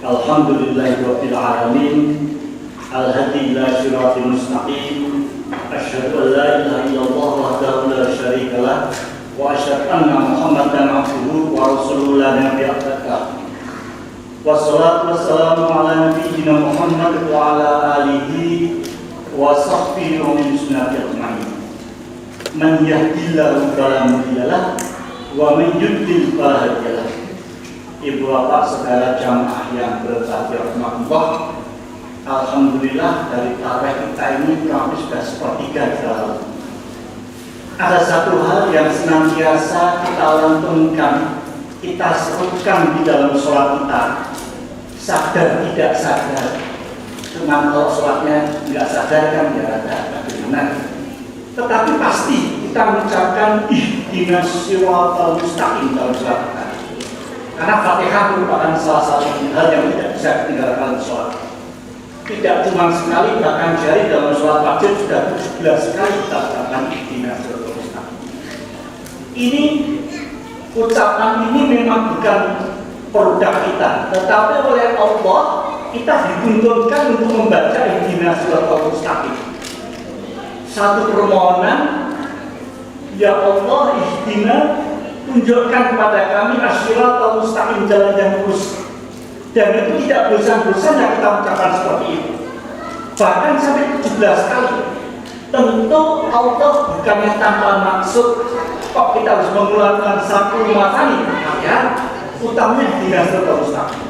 Alhamdulillahirabbil alamin. Al-hadi ila siratal mustaqim. Asyhadu an la ilaha illallah wahdahu la syarikalah wa asyhadu anna Muhammadan abduhu wa rasuluhu la nabiyya ba'dahu. Wassalatu wassalamu ala nabiyyina Muhammad wa ala alihi wa sahbihi wa min sunnati ajma'in. Man yahdihillahu fala mudhillalah wa man yudlil fala hadiyalah. Ibu bapak saudara jamaah yang berbahagia rahmatullah, alhamdulillah dari tarawih kita ini kami sudah sepertiga jalan. Ada satu hal yang senantiasa kita lantunkan, kita serukan di dalam sholat kita, sadar tidak sadar. Cuma kalau sholatnya tidak sadar kan ya ada bagaimana. Tetapi pasti kita mengucapkan ihdinas siratal mustaqim dalam sholat kita. Karena Fatihah merupakan salah satu hal yang tidak bisa ditinggalkan sholat. Tidak cuma sekali, bahkan jari dalam sholat wajib sudah 17 kali kita ucapkan ihdinas siratal mustaqim. Ini ucapan ini memang bukan produk kita, tetapi oleh Allah kita dituntunkan untuk membaca ihdinas siratal mustaqim. Satu permohonan, ya Allah ihdinas, tunjukkan kepada kami as-siratal mustaqim, jalan yang lurus. Dan itu tidak bosan-bosan yang kita ucapkan seperti itu. Bahkan sampai 17 kali. Tentu Allah bukannya tanpa maksud kok kita harus mengulangi satu matani. Ya, utamanya di as-siratal mustaqim.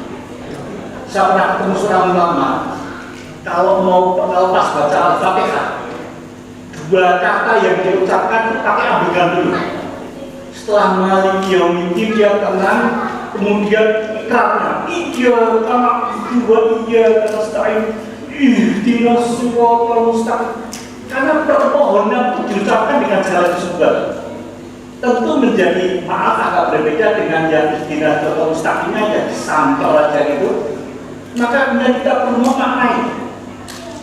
Saya pernah ketemu seorang ulama, kalau pas baca Al-Fatihah, dua kata yang diucapkan pakai ambigan dulu. Setelah Maliki Yaumiddin dia tenang, kemudian ikrarnya iya karena dua iya kata nasta'in ihdinas siratal mustaqim. Karena permohonan itu diucapkan dengan jalan tersebut. Tentu menjadi maaf agak berbeda dengan yang ihdinas siratal mustaqimnya yang disampel aja itu. Maka kemudian kita perlu memaknai.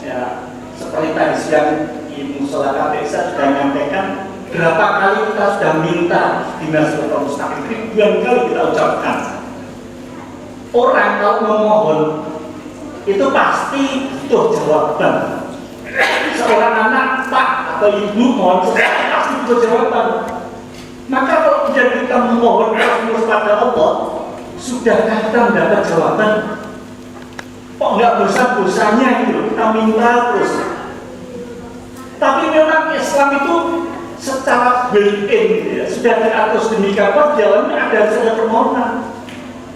Ya, seperti tadi siang Ibu Sholat KPSA sudah menyampaikan berapa kali kita sudah minta ihdinas siratal mustaqim, ribuan kali kita ucapkan. Orang kalau memohon itu pasti butuh jawaban. Seorang anak pak atau ibu mohon sesuatu pasti butuh jawaban. Maka kalau kita memohon terus pada Allah, sudahkah kita mendapat jawaban? Kok nggak bosan-bosannya gitu kita minta terus? Tapi memang Islam itu secara built-in ya, sudah diatur sedemikian rupa, dalamnya ada saja permohonan.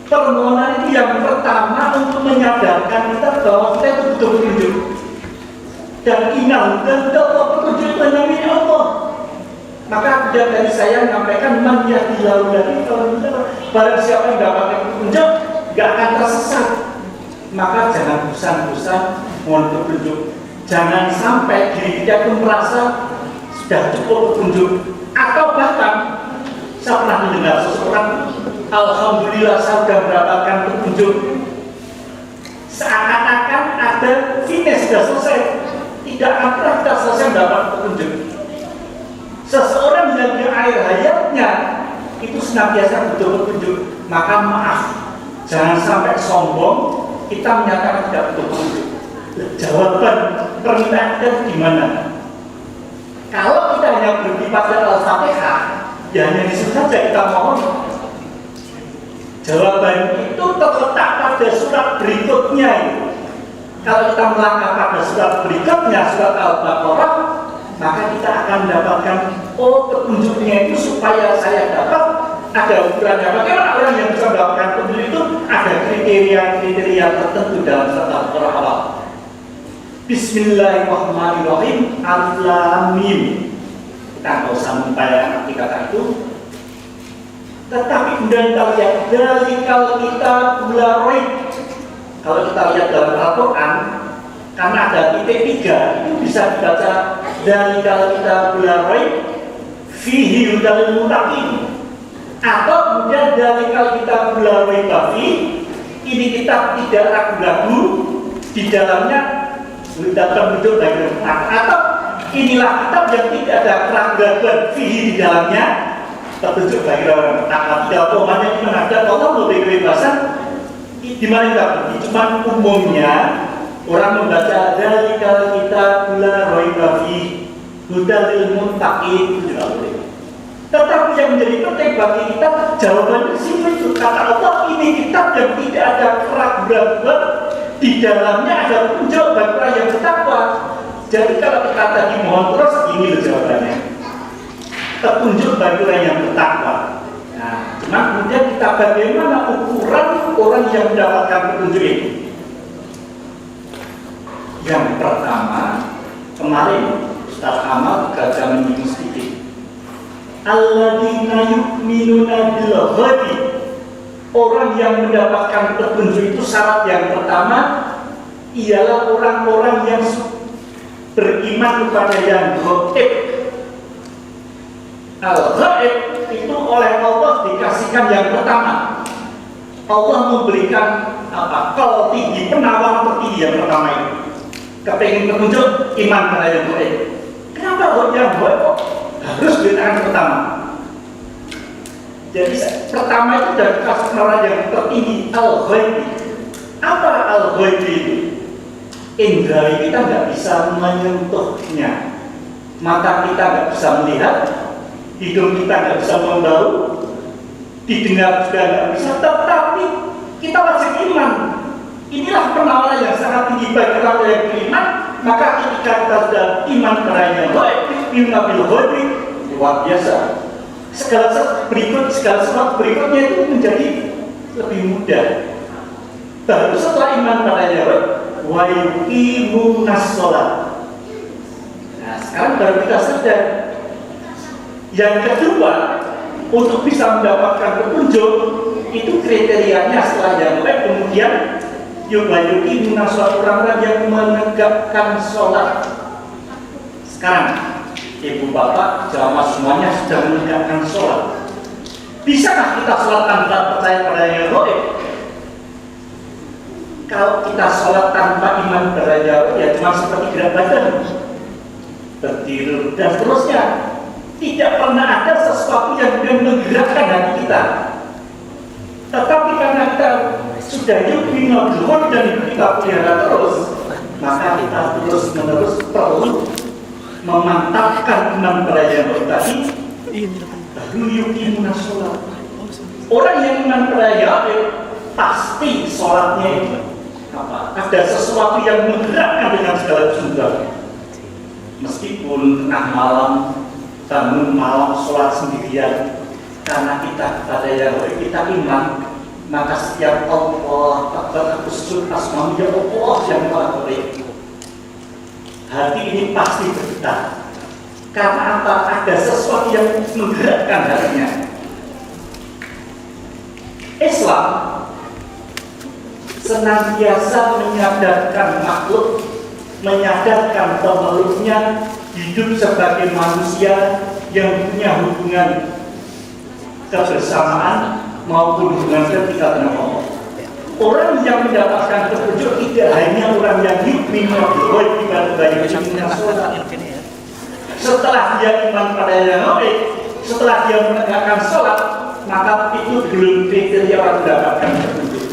Permohonan itu yang pertama untuk menyadarkan kita bahwa kita itu butuh petunjuk. Dan ingat, dan Allah petunjuk itu hanya milik Allah. Maka kemudian dari saya menyampaikan man yahdihillahu barang siapa yang dapat petunjuk nggak akan tersesat. Maka jangan bosan-bosan mohon petunjuk. Jangan sampai diri kita itu merasa sudah cukup petunjuk, atau bahkan saya pernah mendengar seseorang, alhamdulillah saya sudah mendapatkan petunjuk, seakan-akan ada finish sudah selesai, tidak akan pernah kita selesai mendapat petunjuk. Seseorang yang di akhir hayatnya itu senantiasa butuh petunjuk, maka maaf, jangan sampai sombong kita menyatakan tidak butuh petunjuk. Jawaban permintaan kita gimana? Kalau kita hanya berkipas pada Al-Fatihah, ya hanya disitu saja kita mohon. Jawaban itu terletak pada surat berikutnya. Kalau kita melangkah pada surat berikutnya, surat Al-Baqarah, maka kita akan mendapatkan petunjuknya itu supaya saya dapat ada ukurannya. Bagaimana orang yang bisa mendapatkan petunjuk itu ada kriteria-kriteria tertentu dalam surat Al-Baqarah awal. Bismillahirrahmanirrahim. Alif Lam Mim. Kita nggak usah mempelajari arti kata itu. Tetapi kemudian kita lihat dalikal kita bularoid. Kalau kita lihat dalam Al-Quran, karena ada titik 3, itu bisa dibaca dalikal kita bularoid fihi hudal muttaqin. Atau kemudian dalikal kita bularoid bafi, ini kita tidak ragu-ragu di dalamnya datang wujud bagi atau inilah kitab yang tidak ada keraguan fihi di dalamnya petunjuk bagi orang takwa. Tidak hanya menghadap Allah memberi kebebasan, di mana kita pergi. Cuma umumnya orang membaca dzalikal kitab la raiba fihi hudal lil muttaqin itu juga boleh. Tetapi yang menjadi penting bagi kita jawabannya simpel itu, kata Allah, ini kitab yang tidak ada keraguan, di dalamnya ada petunjuk bagi orang yang bertakwa. Jadi kalau kita tadi mohon terus, ini loh jawabannya, petunjuk bagi orang yang bertakwa. Nah, cuma kemudian kita bagaimana ukuran orang yang mendapatkan petunjuk itu? Yang pertama, kemarin Ustaz Amal gajah menyinggung sedikit. Alladzina yu'minuna bil ghaibi. Orang yang mendapatkan petunjuk itu syarat yang pertama ialah orang-orang yang beriman kepada yang ghaib. Al-ghaib itu oleh Allah dikasihkan yang pertama. Allah memberikan kal tinggi, penawar tertinggi yang pertama itu. Kepengen petunjuk, iman kepada yang ghaib. Kenapa yang ghaib kok harus ditangan pertama? Jadi pertama itu dari kasih orang yang tertinggi, al-ghaibi. Apa al-ghaibi itu? Indra kita nggak bisa menyentuhnya, mata kita nggak bisa melihat, hidung kita nggak bisa membau, didengar juga nggak bisa, tetapi kita wajib iman. Inilah penawaran yang sangat tinggi bagi orang yang beriman. Maka ketika kita sudah iman kepada yang ghaib, iman bil ghaibi, luar biasa. Segala sesuatu berikutnya itu menjadi lebih mudah. Baru setelah iman pada yang ghaib, wa yuqimunas shalah. Nah, sekarang baru kita sadar. Yang kedua, untuk bisa mendapatkan petunjuk itu kriterianya setelah yang ghaib, kemudian yubayuki munaswat orang-orang yang menegakkan sholat. Sekarang ibu bapak jamaah semuanya sudah menegakkan sholat. Bisakah kita sholat tanpa percaya pada yang ghaib? Kalau kita sholat tanpa iman pada yang ghaib, ya cuma seperti gerak badan, berdiri dan seterusnya. Tidak pernah ada sesuatu yang menggerakkan hati kita. Tetapi karena kita sudah yu'minu bil ghaib dan kita pelihara terus, maka kita terus-menerus perlu memantapkan iman pada yang ghaib tadi. Baru yuqimunas shalah. Orang yang iman pada yang ghaib pasti sholatnya itu ada sesuatu yang menggerakkan dengan segala jumlah. Meskipun tengah malam, bangun malam sholat sendirian, karena kita pada yang ghaib kita iman, maka setiap Allah Akbar aku sujud asmamu ya Allah yang maha baik. Hati ini pasti bergetar. Karena apa? Ada sesuatu yang menggerakkan hatinya. Islam senantiasa menyadarkan makhluk, menyadarkan pemeluknya hidup sebagai manusia yang punya hubungan kebersamaan maupun hubungan vertikal dengan Allah. Orang yang mendapatkan petunjuk tidak hanya orang yang yu'minu bil ghaib dibanding sholat. Setelah dia iman pada yang ghaib, setelah dia menegakkan sholat, maka itu belum kriteria orang mendapatkan petunjuk.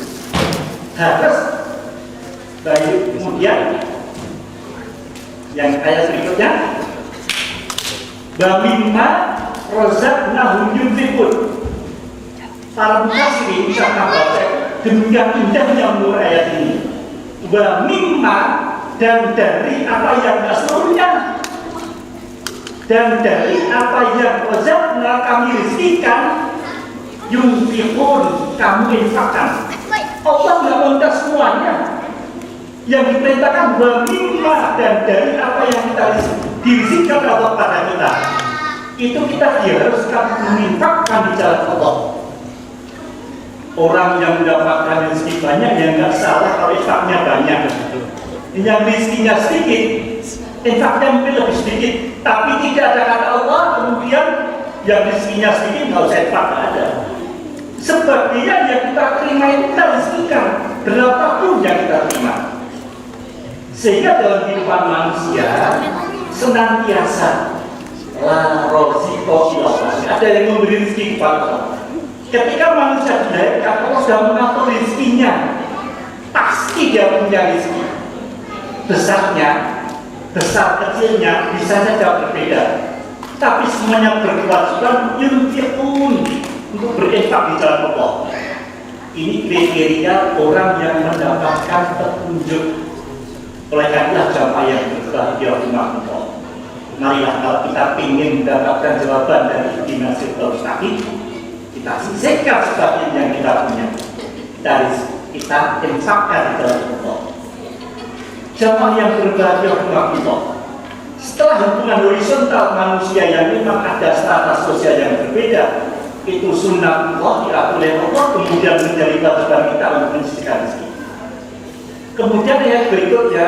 Harus baik. Kemudian yang ayat berikutnya, wa mimma razaqnahum yunfiqun. Para mufassirin cara baca demikian indahnya menurut ayat ini. Wa mimma, dan dari apa yang seluruhnya, dan dari apa yang razaqna kami rizkikan, yunfiqun, kamu infakkan. Allah tidak minta semuanya. Yang diperintahkan wa mimma, dan dari apa yang kita dirizkikan Allah pada kita, itu kita diharuskan menginfakkan di jalan Allah. Orang yang mendapatkan rezeki banyak ya nggak salah kalau infaknya banyak. Yang rezekinya sedikit, infaknya mungkin lebih sedikit, tapi tidak ada kata Allah kemudian yang rezekinya sedikit nggak usah infak, ada. Sebagian yang kita terima itu kita rezekikan, berapapun yang kita terima. Sehingga dalam kehidupan manusia senantiasa la roziko ilallah, ada yang memberi rezeki kepada Allah. Ketika manusia dilahirkan, Allah sudah mengatur rezekinya. punya rezeki, besar kecilnya bisa saja berbeda, tapi semuanya berkewajiban yunfiqun untuk berinfak di jalan Allah. Ini kriteria orang yang mendapatkan petunjuk. Oleh karena jamaah yang berbahagia Allah, marilah kalau kita ingin mendapatkan jawaban dari ihdinas siratal mustaqim, kita sisihkan sebagian yang kita punya, kita infakkan di dalam Allah. Jamaah yang berbahagia Allah, setelah hubungan horizontal manusia yang memang ada strata sosial yang berbeda, itu sunnah Allah diatur oleh Allah, kemudian menjadi kewajiban kita untuk menyisihkan rezeki. Kemudian ayat berikutnya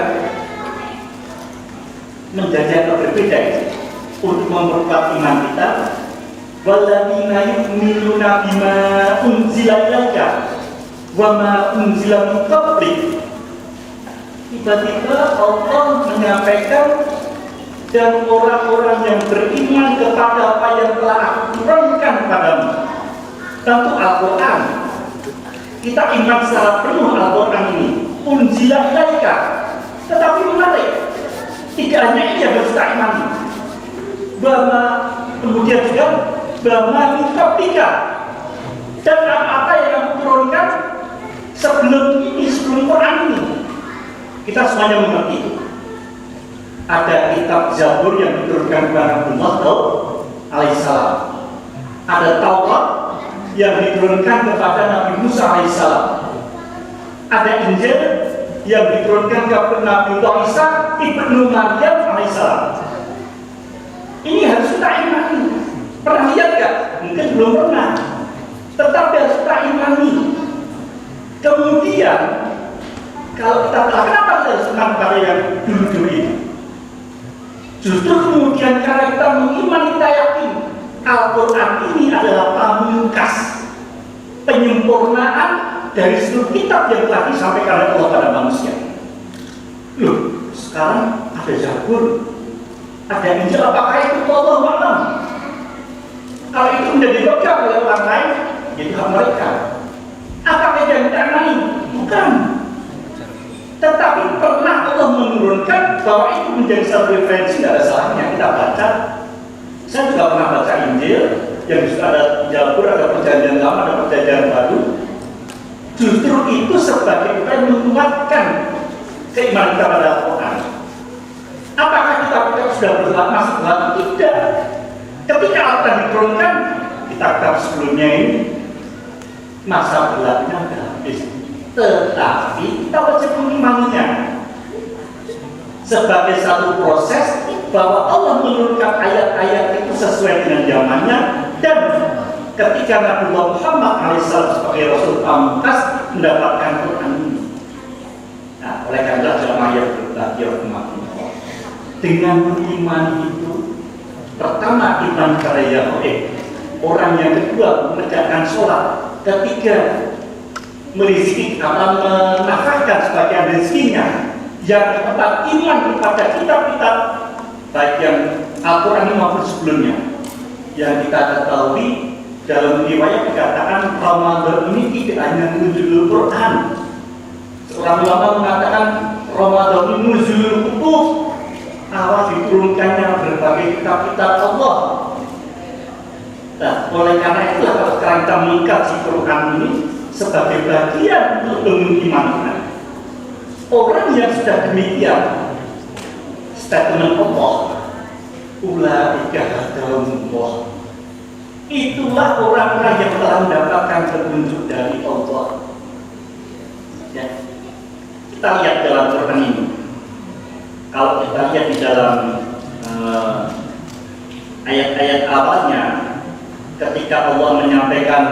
menjadi yang berbeda untuk memperkuat iman kita. Walladzina yu'minuna bima unzila ilaika wa ma unzila min qablik. Tiba-tiba Allah menyampaikan, dan orang-orang yang beriman kepada apa yang telah aku turunkan padamu. Tentu Al-Quran. Kita iman secara penuh Al-Quran ini. Unzila ilaika. Tetapi menarik, tidak hanya ini yang harus kita imani, bahwa kemudian juga bahwa mingkapika, dan apa yang aku turunkan sebelum ini, sebelum Quran ini. Kita semuanya mengerti. Ada kitab Zabur yang diturunkan kepada Muhammad alaihissalam. Ada Taurat yang diturunkan kepada Nabi Musa alaihissalam. Ada Injil yang diturunkan kepada Nabi Isa ibnu Maryam alaihissalam. Ini harus kita imani. Pernah lihat gak? Mungkin belum pernah. Tetapi harus kita imani. Kemudian kalau kita telah, kenapa kita harus iman pada yang dulu-dulu ini? Justru kemudian karena kita mengimani, kita yakin Al-Quran ini adalah pamungkas penyempurnaan dari seluruh kitab yang telah disampaikan oleh Allah pada manusia. Loh, sekarang ada Zabur, ada Injil, apakah itu Allah malam? Kalau itu menjadi pegang oleh orang lain, itu hak mereka. Apakah yang kita imani? Bukan. Tetapi pernah Allah menurunkan bahwa itu menjadi satu referensi, tidak ada salahnya kita baca. Saya juga pernah baca Injil, yang juga ada Zabur, ada perjanjian lama, ada perjanjian baru. Justru itu sebagai kita menguatkan keimanan kita pada Al-Quran. Apakah kita sudah berlaku, masih berlaku? Tidak. Ketika Al-Quran diturunkan, kitab sebelumnya ini masa berlakunya sudah habis. Tetapi kita wajib mengimaninya sebagai satu proses bahwa Allah menurunkan ayat-ayat itu sesuai dengan zamannya, dan ketika Nabi Muhammad alaihissalam sebagai Rasul pamungkas mendapatkan Quran ini. Nah, oleh karena jamaah yang berbahagia dengan mengimani itu, pertama iman kepada Yahweh, orang yang kedua menegakkan sholat, ketiga merizki atau menafkahkan sebagian rezekinya, yang keempat iman kepada kitab-kitab baik yang Al-Quran maupun sebelumnya. Yang kita ketahui dalam riwayat dikatakan Ramadan ini tidak hanya nuzulul Quran. Seorang ulama mengatakan Ramadan ini nuzulul kutub, awal diturunkannya berbagai kitab-kitab Allah. Nah, oleh karena itulah kalau sekarang kita mengkaji Quran ini sebagai bagian untuk mengimankan orang yang sudah demikian, statement Allah, ulaika hadahumullah, itulah orang-orang yang telah mendapatkan petunjuk dari Allah. Ya. Kita lihat dalam Quran ini, kalau kita lihat di dalam ayat-ayat awalnya, ketika Allah menyampaikan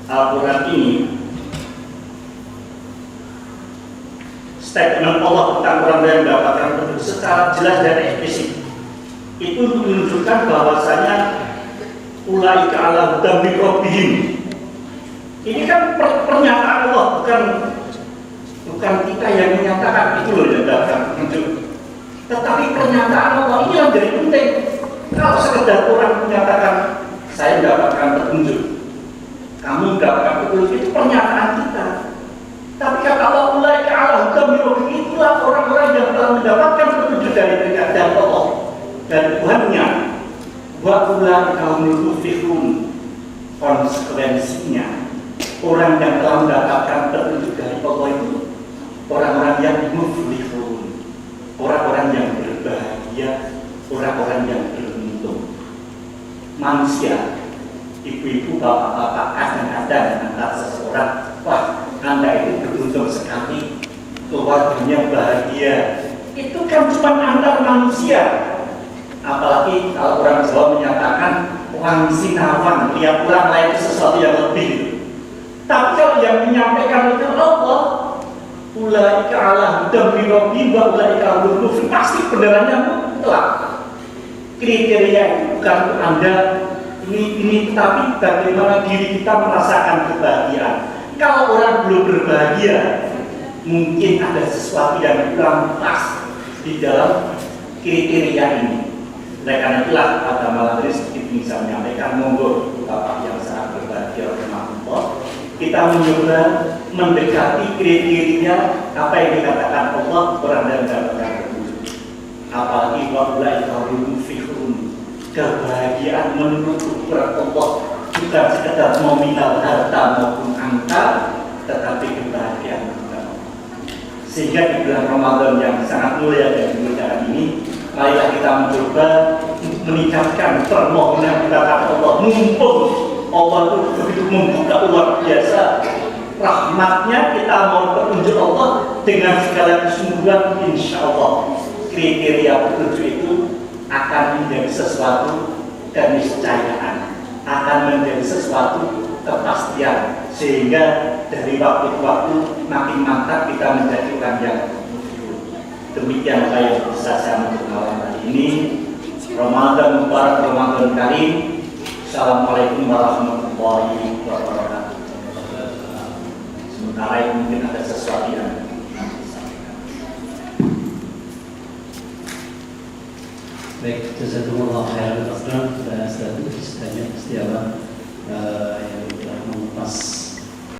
Al-Quran ini, statement Allah tentang orang yang mendapatkan petunjuk secara jelas dan eksplisit itu menunjukkan bahwasanya ulaika ala hudam min rabbihim. Ini kan pernyataan Allah, bukan kita yang menyatakan itu loh yang mendapatkan petunjuk, tetapi pernyataan Allah ini yang jadi penting. Kalau sekedar orang menyatakan saya mendapatkan petunjuk, kamu mendapatkan petunjuk, itu pernyataan kita. Tapi kata Allah orang-orang yang telah mendapatkan petunjuk dari Allah itu orang-orang yang muflihun, orang-orang yang berbahagia, orang-orang yang beruntung. Manusia, ibu-ibu, bapak-bapak, kadang-kadang antar seseorang, wah, Anda itu beruntung sekali, keluarganya bahagia. Itu kan cuma antar manusia. Apalagi kalau orang Jawa menyatakan orang sinawan, lihat orang lain itu sesuatu yang lebih. Tapi kalau yang menyampaikan itu Allah, ulaika ala hudam min rabbihim wa ulaika humul muflihun, pasti benerannya mutlak. Kriteria itu bukan untuk Anda ini, tapi bagaimana diri kita merasakan kebahagiaan. Kalau orang belum berbahagia, mungkin ada sesuatu yang kurang pas di dalam kriteria ini. Oleh karena itulah pada malam ini sedikit bisa menyampaikan, monggo Bapak yang sangat berbahagia rahmatullah, kita mencoba mendekati kriteria apa yang dikatakan Allah berada dalam petunjuk. Apalagi wallahi kaum fikhun, kebahagiaan menurut ukuran Allah bukan sekedar nominal harta maupun angka, tetapi kebahagiaan bukan. Sehingga di bulan Ramadan yang sangat mulia dan kemuliaan ini, marilah kita mencoba meningkatkan permohonan kita kepada Allah. Mumpung Allah itu begitu membuka luar biasa rahmatnya, kita mau petunjuk Allah dengan segala kesungguhan, insya Allah kriteria petunjuk itu akan menjadi sesuatu keniscayaan, akan menjadi sesuatu kepastian, sehingga dari waktu ke waktu makin mantap kita menjadi orang yang demikian saya bisa saya untuk malam hari ini. Ramadan Mubarak, Ramadan Karim. Assalamualaikum warahmatullahi wabarakatuh. Sementara ini mungkin ada sesuatu yang baik, jazakumullah khairan. Sudah istiabat yang telah mengupas